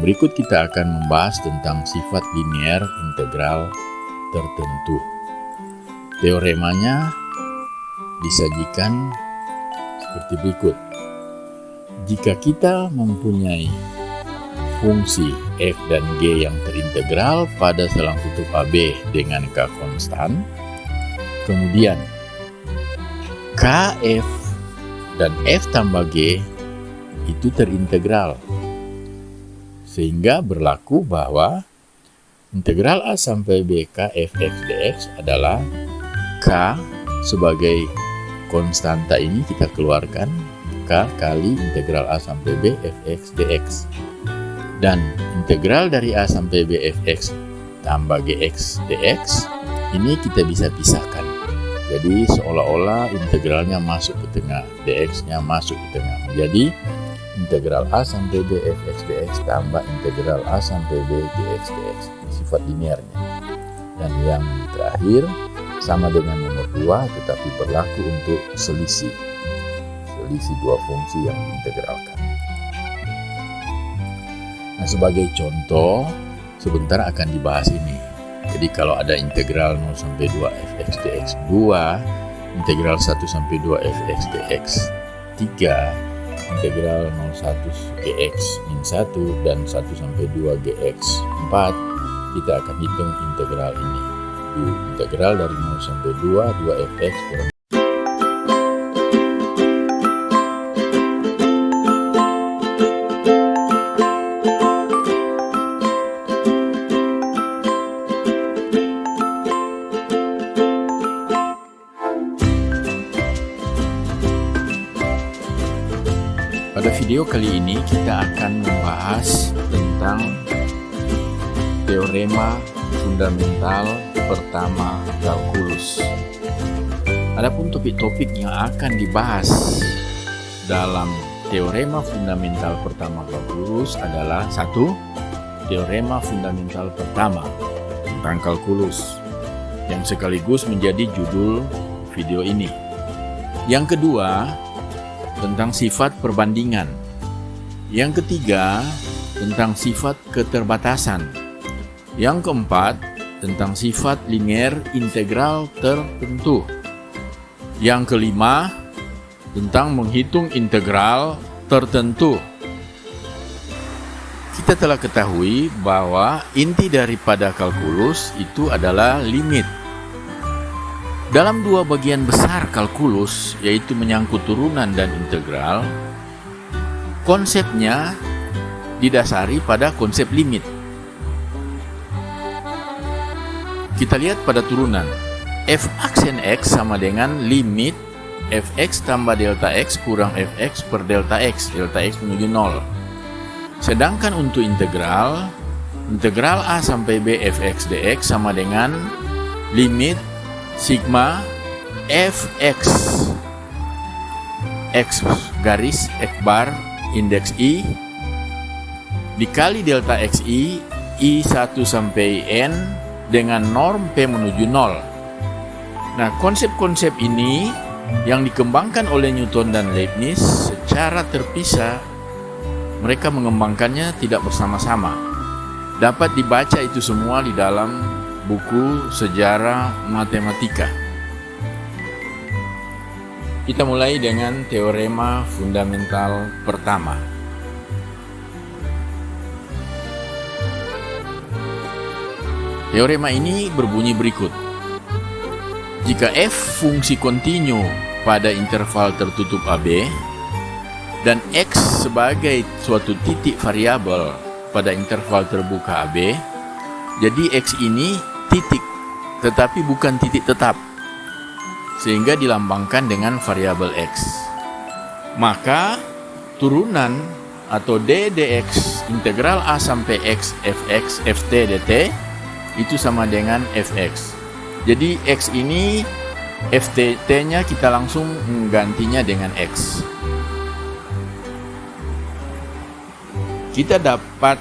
berikut kita akan membahas tentang sifat linear integral tertentu. Teoremanya disajikan seperti berikut. Jika kita mempunyai fungsi f dan g yang terintegral pada selang tutup AB dengan k konstan, kemudian kf dan f tambah g itu terintegral, sehingga berlaku bahwa integral a sampai b k fx dx adalah k sebagai konstanta ini kita keluarkan k kali integral a sampai b fx dx, dan integral dari a sampai b fx tambah gx dx ini kita bisa pisahkan. Jadi seolah-olah integralnya masuk ke tengah, dx-nya masuk ke tengah, menjadi integral a sampai b fx dx tambah integral a sampai b gx dx, sifat linearnya. Dan yang terakhir sama dengan nomor 2 tetapi berlaku untuk selisih dua fungsi yang diintegralkan. Nah, sebagai contoh sebentar akan dibahas ini. Jadi kalau ada integral 0 sampai 2 fx dx 2, integral 1 sampai 2 fx dx 3, integral 01 gx min 1 dan 1 sampai 2 gx 4, kita akan hitung integral ini. Integral dari 0 sampai 2 fx kurang. Pada video kali ini kita akan membahas tentang teorema fundamental pertama kalkulus. Adapun topik-topik yang akan dibahas dalam teorema fundamental pertama kalkulus adalah: 1. Teorema fundamental pertama tentang kalkulus, yang sekaligus menjadi judul video ini. Yang kedua, tentang sifat perbandingan. Yang ketiga, tentang sifat keterbatasan. Yang keempat, tentang sifat linear integral tertentu. Yang kelima, tentang menghitung integral tertentu. Kita telah ketahui bahwa inti daripada kalkulus itu adalah limit. Dalam dua bagian besar kalkulus, yaitu menyangkut turunan dan integral, konsepnya didasari pada konsep limit. Kita lihat pada turunan. F aksen x sama dengan limit fx tambah delta x kurang fx per delta x menuju 0. Sedangkan untuk integral a sampai b fx dx sama dengan limit sigma fx x garis f bar indeks i dikali delta xi i1 sampai n dengan norm p menuju 0. Nah, konsep-konsep ini yang dikembangkan oleh Newton dan Leibniz secara terpisah. Mereka mengembangkannya tidak bersama-sama. Dapat dibaca itu semua di dalam buku sejarah matematika. Kita mulai dengan teorema fundamental pertama. Teorema ini berbunyi berikut. Jika f fungsi kontinu pada interval tertutup AB dan x sebagai suatu titik variabel pada interval terbuka AB, jadi x ini titik, tetapi bukan titik tetap, sehingga dilambangkan dengan variabel x. Maka turunan atau d dx integral a sampai x fx ft dt itu sama dengan fx. Jadi x ini ft-nya kita langsung menggantinya dengan x. Kita dapat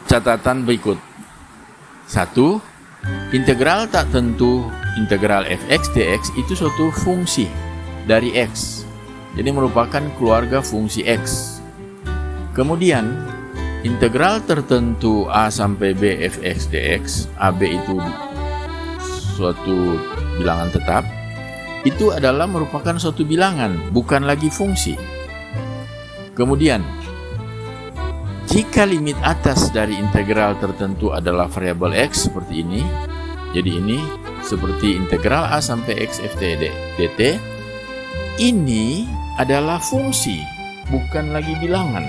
catatan berikut. 1. Integral tak tentu integral fx dx itu suatu fungsi dari x. Jadi merupakan keluarga fungsi x. Kemudian integral tertentu A sampai B fx dx, AB itu suatu bilangan tetap, itu adalah merupakan suatu bilangan, bukan lagi fungsi. Kemudian, jika limit atas dari integral tertentu adalah variabel x seperti ini, jadi ini seperti integral A sampai x ft dt, ini adalah fungsi, bukan lagi bilangan.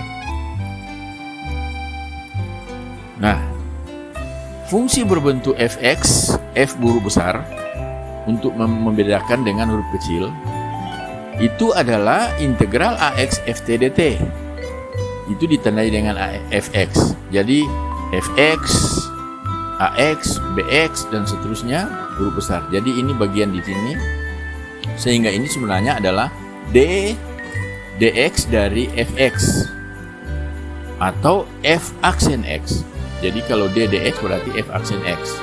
Nah, fungsi berbentuk fx, f huruf besar, untuk membedakan dengan huruf kecil, itu adalah integral ax ft dt. Itu ditandai dengan fx. Jadi fx, ax, bx, dan seterusnya huruf besar. Jadi ini bagian di sini. Sehingga ini sebenarnya adalah dx dari fx atau f aksen x. Jadi kalau dx berarti f aksen x.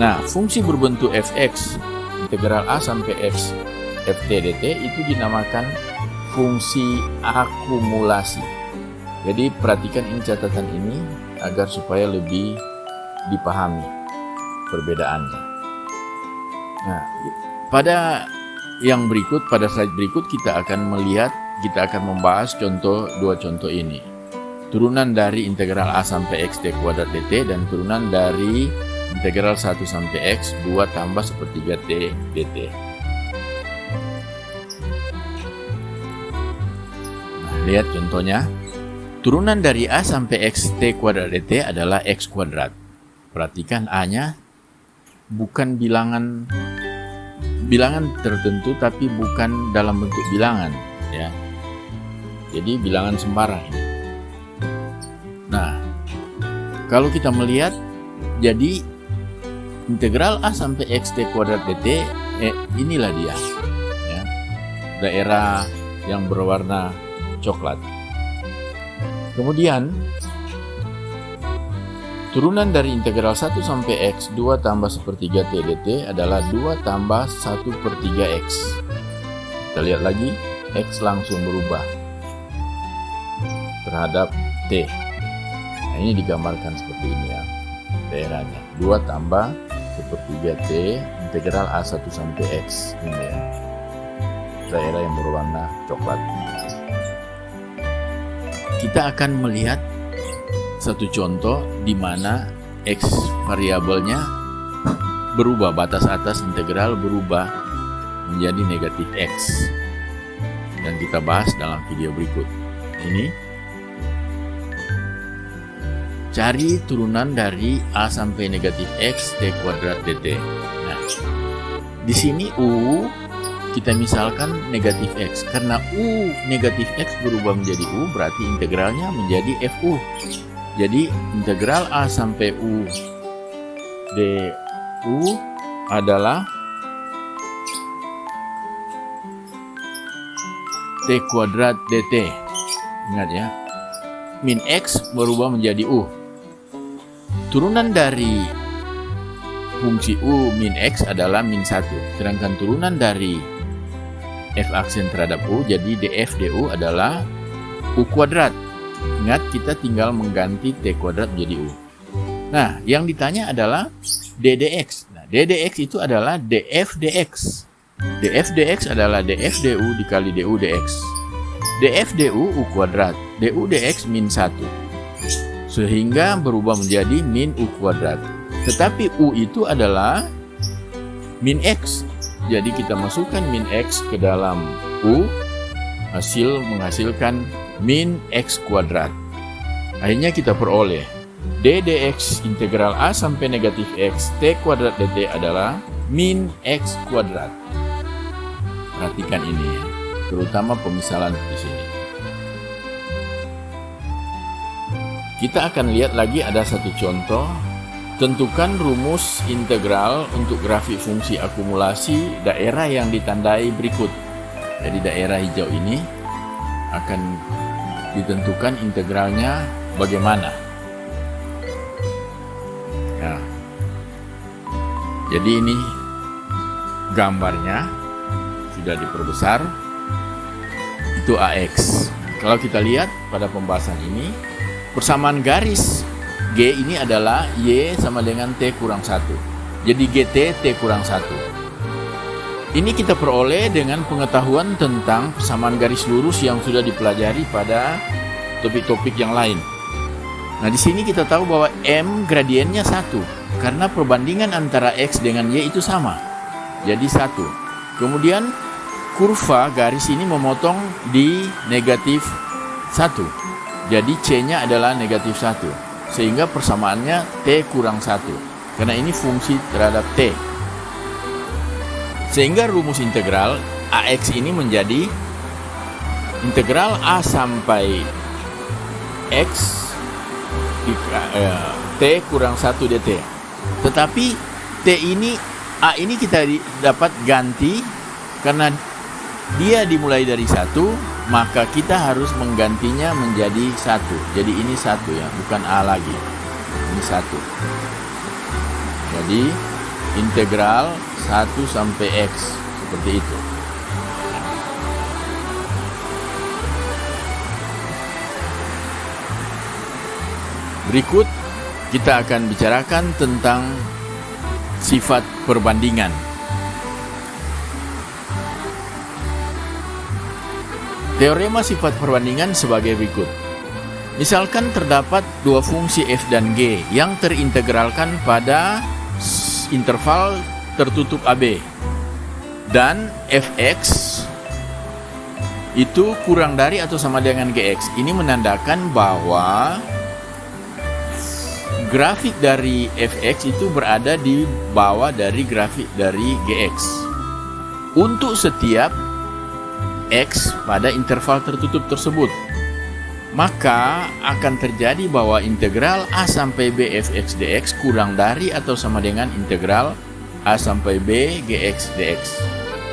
Nah, fungsi berbentuk fx integral a sampai ft dt itu dinamakan fungsi akumulasi. Jadi perhatikan ini, catatan ini agar supaya lebih dipahami perbedaannya. Nah, pada yang berikut, pada slide berikut kita akan membahas dua contoh ini. Turunan dari integral a sampai x t kuadrat dt dan turunan dari integral 1 sampai x 2 tambah sepertiga t dt. Nah, lihat contohnya. Turunan dari a sampai x t kuadrat dt adalah x kuadrat. Perhatikan a-nya bukan bilangan tertentu, tapi bukan dalam bentuk bilangan, ya. Jadi bilangan sembarang ini. Nah, kalau kita melihat, jadi integral a sampai x t kuadrat dt, inilah dia, ya, daerah yang berwarna coklat. Kemudian turunan dari integral 1 sampai x 2 tambah sepertiga t dt adalah 2 tambah 1/3 x. Kita lihat lagi, x langsung berubah terhadap t. Nah, ini digambarkan seperti ini, ya, daerahnya 2 tambah sepertiga t integral a1 sampai x, ini, ya, daerah yang berwarna coklat. Kita akan melihat satu contoh di mana x variabelnya berubah, batas atas integral berubah menjadi negatif x, dan kita bahas dalam video berikut. Ini cari turunan dari a sampai negatif x t kuadrat dt. Nah, di sini u kita misalkan negatif x, karena u negatif x berubah menjadi u, berarti integralnya menjadi fu. Jadi integral a sampai u du adalah t kuadrat dt. Ingat, ya, min x berubah menjadi u. Turunan dari fungsi u min x adalah min 1, sedangkan turunan dari f aksen terhadap u, jadi df du adalah u kuadrat. Ingat, kita tinggal mengganti t kuadrat menjadi u. Nah, yang ditanya adalah ddx. Nah, ddx itu adalah df dx. Df dx adalah df du dikali du dx. Df du u kuadrat, du dx min 1. Sehingga berubah menjadi min u kuadrat. Tetapi u itu adalah min x. Jadi kita masukkan min x ke dalam u, menghasilkan min x kuadrat. Akhirnya kita peroleh d dx integral a sampai negatif x t kuadrat dt adalah min x kuadrat. Perhatikan ini, ya, terutama pemisalan di sini. Kita akan lihat lagi ada satu contoh. Tentukan rumus integral untuk grafik fungsi akumulasi daerah yang ditandai berikut. Jadi daerah hijau ini akan ditentukan integralnya bagaimana. Ya. Jadi ini gambarnya sudah diperbesar. Itu AX. Kalau kita lihat pada pembahasan ini, persamaan garis G ini adalah Y sama dengan T kurang 1. Jadi GT T kurang 1. Ini kita peroleh dengan pengetahuan tentang persamaan garis lurus yang sudah dipelajari pada topik-topik yang lain. Nah, di sini kita tahu bahwa M gradiennya 1 karena perbandingan antara X dengan Y itu sama. Jadi 1. Kemudian kurva garis ini memotong di negatif 1. Jadi C-nya adalah negatif 1. Sehingga persamaannya T kurang 1. Karena ini fungsi terhadap T. Sehingga rumus integral AX ini menjadi integral A sampai X T kurang 1 dt. Tetapi T ini, A ini kita dapat ganti karena dia dimulai dari 1, maka kita harus menggantinya menjadi 1. Jadi ini 1 ya, bukan A lagi. Ini 1. Jadi integral 1 sampai X seperti itu. Berikut kita akan bicarakan tentang sifat perbandingan. Teorema sifat perbandingan sebagai berikut. Misalkan terdapat dua fungsi f dan g yang terintegralkan pada interval tertutup AB, dan fx itu kurang dari atau sama dengan gx. Ini menandakan bahwa grafik dari fx itu berada di bawah dari grafik dari gx untuk setiap x pada interval tertutup tersebut. Maka akan terjadi bahwa integral a sampai b fx dx kurang dari atau sama dengan integral a sampai b gx dx.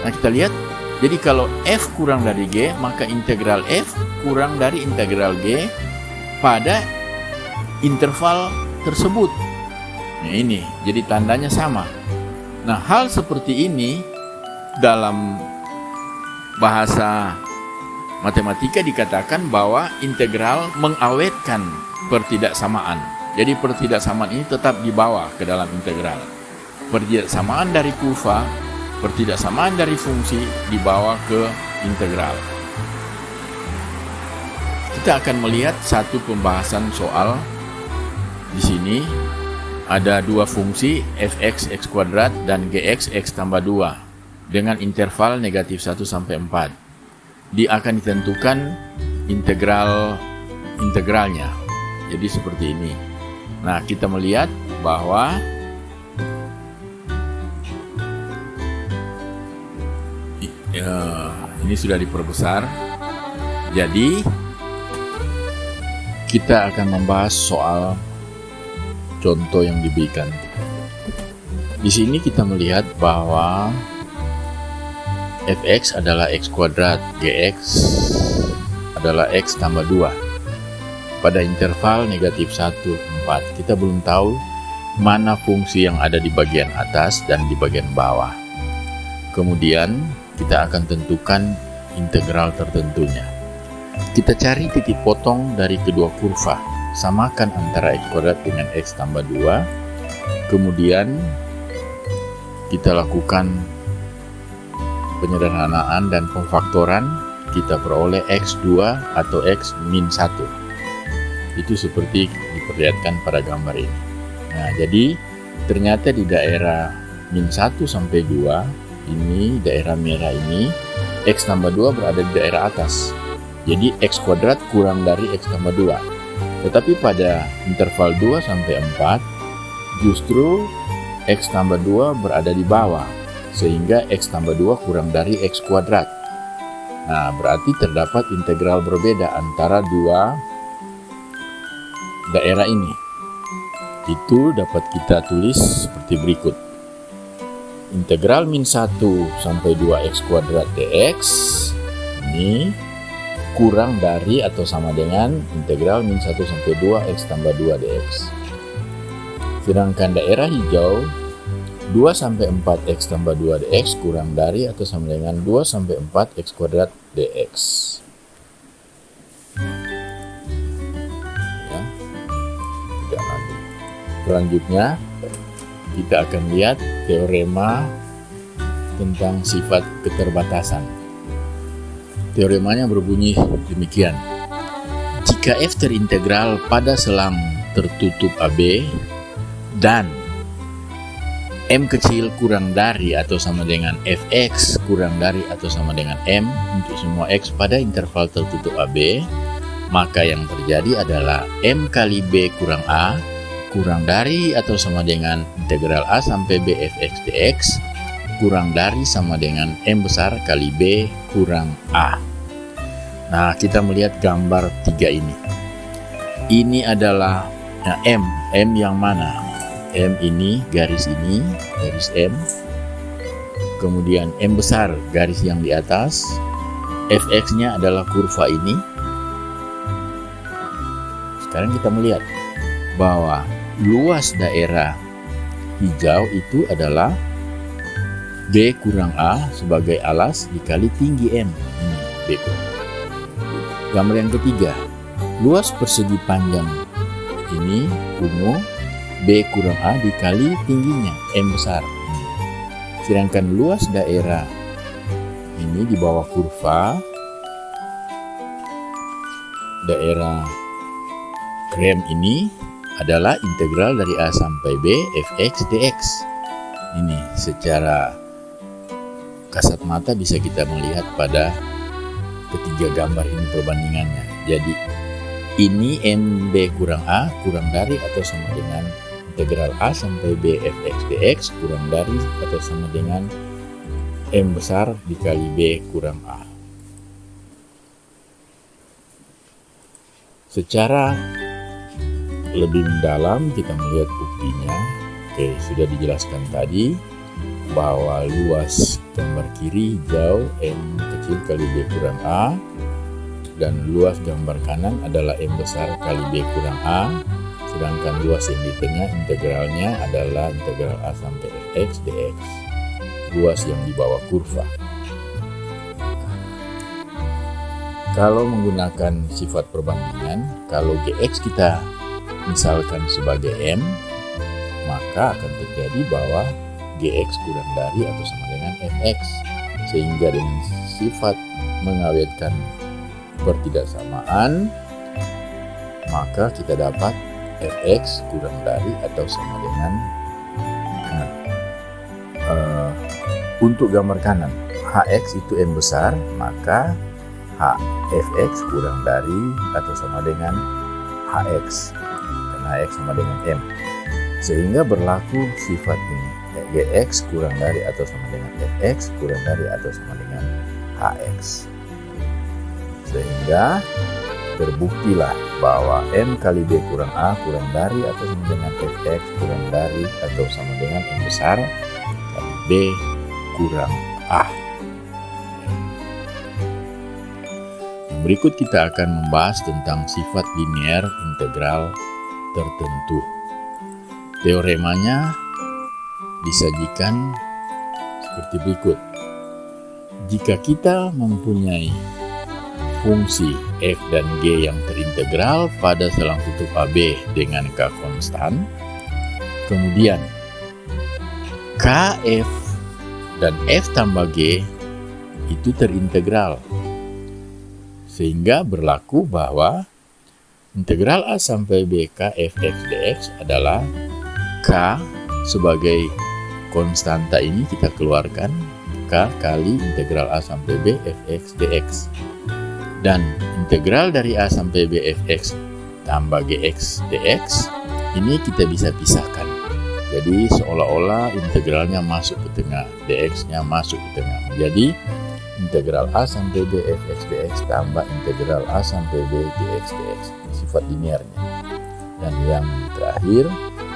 Nah, kita lihat, jadi kalau f kurang dari g, maka integral f kurang dari integral g pada interval tersebut. Nah, ini jadi tandanya sama. Nah, hal seperti ini dalam bahasa matematika dikatakan bahwa integral mengawetkan pertidaksamaan. Jadi pertidaksamaan ini tetap dibawa ke dalam integral. Pertidaksamaan dari kurva, pertidaksamaan dari fungsi dibawa ke integral. Kita akan melihat satu pembahasan soal. Di sini ada dua fungsi fx x kuadrat dan gx x tambah 2 dengan interval negatif 1 sampai 4. Dia akan ditentukan integralnya. Jadi seperti ini. Nah, kita melihat bahwa ini sudah diperbesar. Jadi kita akan membahas soal contoh yang diberikan. Di sini kita melihat bahwa fx adalah x kuadrat, gx adalah x tambah 2 pada interval negatif 1, 4. Kita belum tahu mana fungsi yang ada di bagian atas dan di bagian bawah. Kemudian kita akan tentukan integral tertentunya. Kita cari titik potong dari kedua kurva. Samakan antara x kuadrat dengan x tambah 2. Kemudian kita lakukan penyederhanaan dan pemfaktoran, kita peroleh x2 atau x min 1. Itu seperti diperlihatkan pada gambar ini. Nah, jadi ternyata di daerah min 1 sampai 2, ini daerah merah ini, x tambah 2 berada di daerah atas. Jadi x kuadrat kurang dari x tambah 2. Tetapi pada interval 2 sampai 4, justru x tambah 2 berada di bawah. Sehingga x tambah 2 kurang dari x kuadrat. Nah, berarti terdapat integral berbeda antara dua daerah ini. Itu dapat kita tulis seperti berikut. Integral min 1 sampai 2x kuadrat dx ini kurang dari atau sama dengan integral min 1 sampai 2x tambah 2 dx. Sedangkan daerah hijau 2 sampai 4x tambah 2 dx kurang dari atau sama dengan 2 sampai 4x kuadrat dx. Ya. Selanjutnya kita akan lihat teorema tentang sifat keterbatasan. Teoremanya berbunyi demikian. Jika f terintegral pada selang tertutup AB dan m kecil kurang dari atau sama dengan fx kurang dari atau sama dengan m untuk semua x pada interval tertutup AB, maka yang terjadi adalah m kali b kurang a kurang dari atau sama dengan integral a sampai b fx dx kurang dari sama dengan m besar kali b kurang a. Nah, kita melihat gambar 3 ini. Ini adalah m yang mana? M ini, garis M. Kemudian m besar, garis yang di atas. Fx-nya adalah kurva ini. Sekarang kita melihat bahwa luas daerah hijau itu adalah B kurang A sebagai alas dikali tinggi M. Ini B kurang A. Gambar yang ketiga, luas persegi panjang ini ungu B kurang A dikali tingginya M besar. Sedangkan luas daerah ini di bawah kurva, daerah krem ini adalah integral dari A sampai B fx dx. Ini secara kasat mata bisa kita melihat pada ketiga gambar ini perbandingannya. Jadi ini MB kurang A kurang dari atau sama dengan integral A sampai B fx dx kurang dari atau sama dengan M besar dikali B kurang A. Secara lebih mendalam kita melihat buktinya. Oke, sudah dijelaskan tadi bahwa luas gambar kiri hijau M kecil kali B kurang A dan luas gambar kanan adalah M besar kali B kurang A, sedangkan luas yang di tengah integralnya adalah integral A sampai fx dx, luas yang di bawah kurva. Kalau menggunakan sifat perbandingan, kalau Gx kita misalkan sebagai M, maka akan terjadi bahwa Gx kurang dari atau sama dengan Fx. Sehingga dengan sifat mengawetkan pertidaksamaan, maka kita dapat Fx kurang dari atau sama dengan untuk gambar kanan, Hx itu M besar, maka Fx kurang dari atau sama dengan Hx, karena Hx sama dengan M. Sehingga berlaku sifat ini, Gx kurang dari atau sama dengan Fx kurang dari atau sama dengan Hx. Sehingga terbuktilah bahwa M kali B kurang A kurang dari atau sama dengan Fx kurang dari atau sama dengan M besar kali B kurang A. Berikut kita akan membahas tentang sifat linear integral tertentu. Teoremanya disajikan seperti berikut. Jika kita mempunyai fungsi f dan g yang terintegral pada selang tutup AB dengan k konstan, kemudian k, f, dan f tambah g itu terintegral, sehingga berlaku bahwa integral A sampai BK fx dx adalah k sebagai konstanta ini kita keluarkan k kali integral A sampai B fx dx. Dan integral dari A sampai B fx tambah gx dx ini kita bisa pisahkan. Jadi seolah-olah integralnya masuk ke tengah, dx-nya masuk ke tengah. Jadi integral A sampai B fx dx tambah integral A sampai B gx dx, sifat linearnya. Dan yang terakhir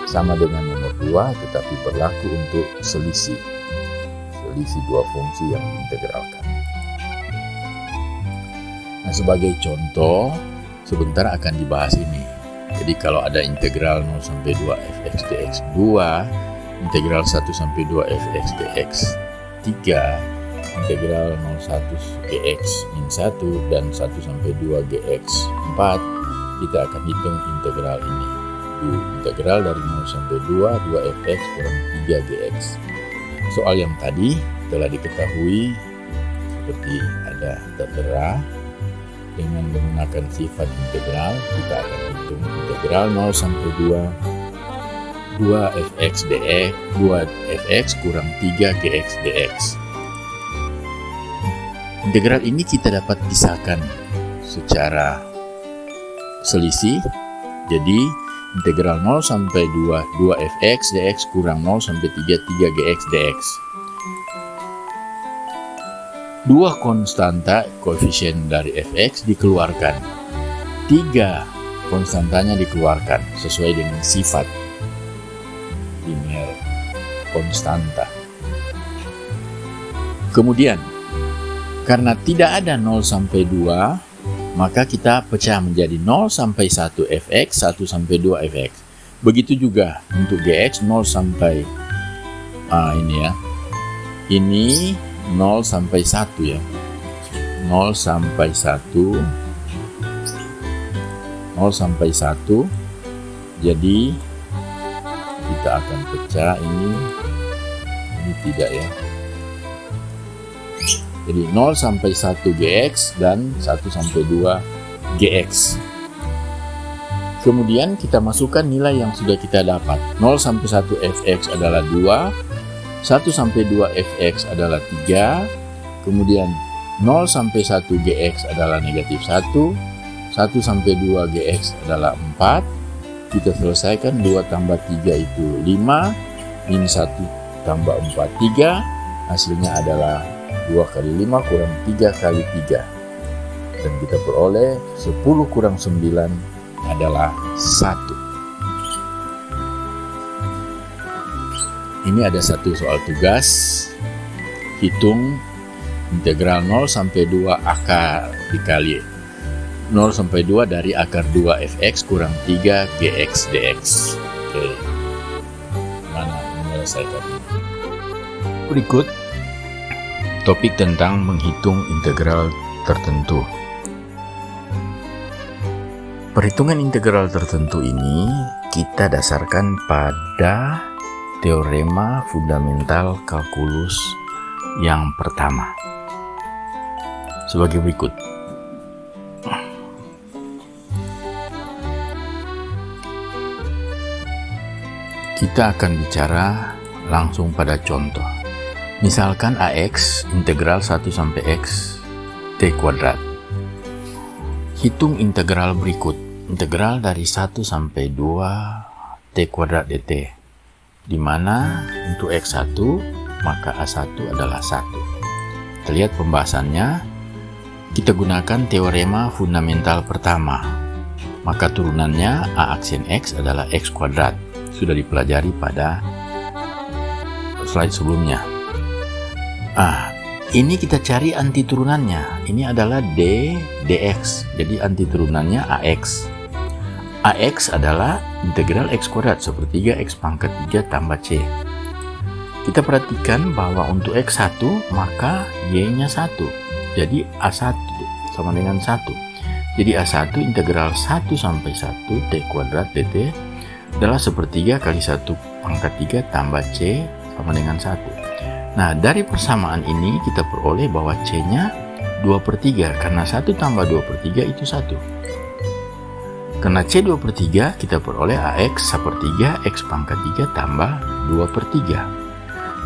sama dengan nomor 2 tetapi berlaku untuk selisih dua fungsi yang diintegralkan. Nah, sebagai contoh sebentar akan dibahas ini. Jadi kalau ada integral 0 sampai 2 fx dx 2, integral 1 sampai 2 fx dx 3, integral 01 gx min 1 dan 1 sampai 2 gx 4, kita akan hitung integral ini. yaitu integral dari 0 sampai 2 2fx kurang 3gx. Soal yang tadi telah diketahui seperti ada tertera. Dengan menggunakan sifat integral, kita akan hitung integral 0 sampai 2fx dx 2fx kurang 3gx dx. Integral ini kita dapat pisahkan secara selisih. Jadi integral 0 sampai 2fx dx kurang 0 sampai 3gx dx. Dua konstanta koefisien dari fx dikeluarkan. 3 konstantanya dikeluarkan sesuai dengan sifat linear konstanta. Kemudian, karena tidak ada 0 sampai 2, maka kita pecah menjadi 0 sampai 1 fx, 1 sampai 2 fx. Begitu juga untuk gx 0 sampai ini ya. Ini 0 sampai 1 ya. 0 sampai 1. 0 sampai 1. Jadi kita akan pecah ini tidak ya. Jadi 0 sampai 1 gx dan 1 sampai 2 gx. Kemudian kita masukkan nilai yang sudah kita dapat. 0 sampai 1 fx adalah 2. 1 sampai 2 fx adalah 3, kemudian 0 sampai 1 gx adalah negatif 1, 1 sampai 2 gx adalah 4, kita selesaikan 2 tambah 3 itu 5, min 1 tambah 4, 3, hasilnya adalah 2 kali 5 kurang 3 kali 3, dan kita peroleh 10 kurang 9 adalah 1. Ini ada satu soal tugas, hitung integral 0 sampai 2 akar dikali 0 sampai 2 dari akar 2 fx kurang 3 gx dx. Oke, mana menyelesaikan? Berikut topik tentang menghitung integral tertentu. Perhitungan integral tertentu ini kita dasarkan pada teorema fundamental kalkulus yang pertama sebagai berikut. Kita akan bicara langsung pada contoh. Misalkan AX integral 1 sampai X T kuadrat. Hitung integral berikut. Integral dari 1 sampai 2 T kuadrat dt. Di mana untuk X1 maka A1 adalah 1. Kita lihat pembahasannya. Kita gunakan teorema fundamental pertama. Maka turunannya A aksen X adalah X kuadrat. Sudah dipelajari pada slide sebelumnya. Ini kita cari anti turunannya. Ini adalah D dx. Jadi anti turunannya AX. AX adalah integral X kuadrat sepertiga X pangkat 3 tambah C. Kita perhatikan bahwa untuk X1 maka Y-nya 1. Jadi A1 sama dengan 1. Jadi A1 integral 1 sampai 1 T kuadrat dt adalah sepertiga kali 1 pangkat 3 tambah C sama dengan 1. Nah, dari persamaan ini kita peroleh bahwa C-nya 2/3 karena 1 tambah 2/3 itu 1. Karena C 2/3 kita peroleh AX 1/3 X pangkat 3 tambah 2/3.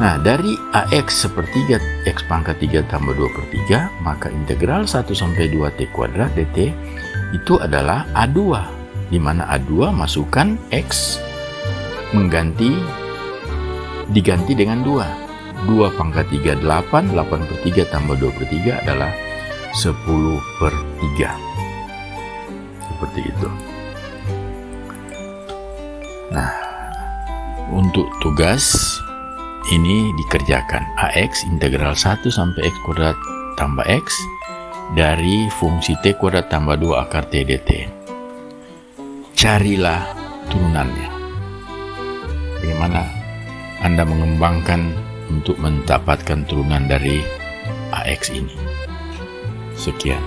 Nah, dari AX 1/3 X pangkat 3 tambah 2/3 maka integral 1 sampai 2 T kuadrat dt itu adalah A2, di mana A2 masukkan X diganti dengan 2. 2 pangkat 3 8, 8/3 tambah 2/3 adalah 10/3. Seperti itu. Nah, untuk tugas ini dikerjakan. AX integral 1 sampai X kuadrat tambah X dari fungsi T kuadrat tambah 2 akar T dt. Carilah turunannya. Bagaimana Anda mengembangkan untuk mendapatkan turunan dari AX ini? Sekian.